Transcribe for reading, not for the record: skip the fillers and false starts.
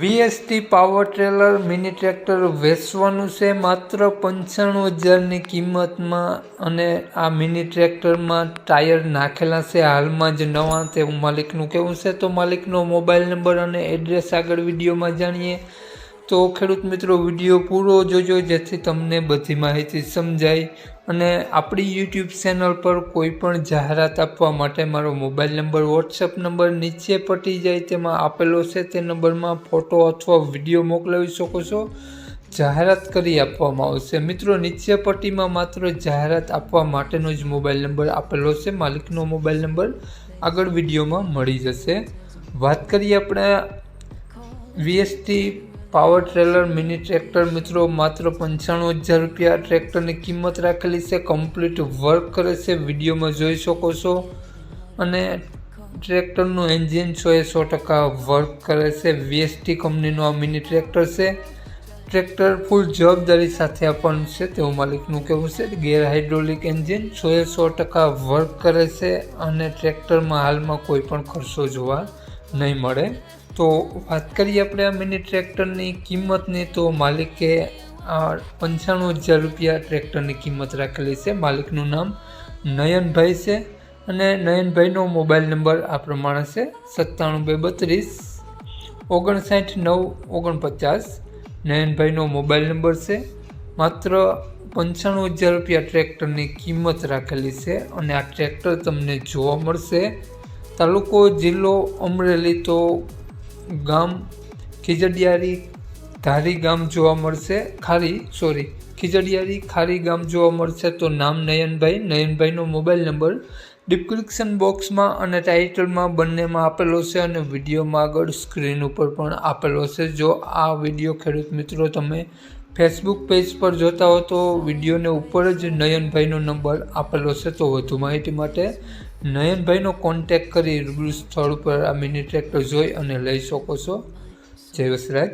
VST power trailer mini tractor વેચવાનું છે માત્ર 95,000ની કિંમતમાં અને આ મિની ટ્રેક્ટરમાં ટાયર નાખેલા છે હાલમાં જ નવા, તેવું માલિકનું કહેવું છે। તો માલિકનો મોબાઈલ નંબર અને એડ્રેસ આગળ વિડીયોમાં જાણીએ। તો ખેડૂત મિત્રો વિડીયો પૂરો જોજો જેથી તમને બધી માહિતી સમજાય। અને આપણી યુટ્યુબ ચેનલ પર કોઈ પણ જાહેરાત આપવા માટે મારો મોબાઈલ નંબર વોટ્સએપ નંબર નીચે પટી જાય તેમાં આપેલો છે, તે નંબરમાં ફોટો અથવા વિડીયો મોકલાવી શકો છો, જાહેરાત કરી આપવામાં આવશે। મિત્રો નીચે પટ્ટીમાં માત્ર જાહેરાત આપવા માટેનો જ મોબાઈલ નંબર આપેલો છે, માલિકનો મોબાઈલ નંબર આગળ વિડીયોમાં મળી જશે। વાત કરીએ આપણે VST power trailer mini tractor મિત્રો માત્ર 95,000 રૂપિયા ટ્રેક્ટરની કિંમત રાખેલી છે। કમ્પ્લીટ વર્ક કરે છે, વિડીયોમાં જોઈ શકો છો। અને ટ્રેક્ટરનું એન્જિન 100% વર્ક કરે છે। વીએસટી કંપનીનું આ મિની ટ્રેક્ટર છે। ટ્રેક્ટર ફૂલ જવાબદારી સાથે આપવાનું છે તેવું માલિકનું કહેવું છે। ગેર હાઇડ્રોલિક એન્જિન 100% વર્ક કરે છે અને ટ્રેક્ટરમાં હાલમાં કોઈ પણ ખર્ચો જોવા નહીં મળે। તો વાત કરીએ આપણે આ મિની ટ્રેક્ટરની કિંમતની, તો માલિકે 95,000 રૂપિયા ટ્રેક્ટરની કિંમત રાખેલી છે। માલિકનું નામ નયનભાઈ છે અને નયનભાઈનો મોબાઈલ નંબર આ પ્રમાણે છે 9732 59 949। નયનભાઈનો મોબાઈલ નંબર છે। માત્ર 95,000 રૂપિયા ટ્રેક્ટરની કિંમત રાખેલી છે અને આ ટ્રેક્ટર તમને જોવા મળશે તાલુકો જિલ્લો અમરેલી, તો ગામ ખીજડીયારી ધારી ગામ જોવા મળશે, ખીજડીયારી ખારી ગામ જોવા મળશે। તો નામ નયનભાઈનો મોબાઈલ નંબર ડિસ્ક્રિપ્શન બોક્સમાં અને ટાઇટલમાં બંનેમાં આપેલો છે અને વિડીયોમાં આગળ સ્ક્રીન ઉપર પણ આપેલો છે। જો આ વિડીયો ખેડૂત મિત્રો તમે ફેસબુક પેજ પર જોતા હો તો વિડીયોને ઉપર જ નયનભાઈનો નંબર આપેલો છે। તો વધુ માહિતી માટે નયનભાઈનો કોન્ટેક્ટ કરી રૂબરૂ સ્થળ ઉપર આ મિની ટ્રેક્ટર જોઈ અને લઈ શકો છો। જય વસરાજ।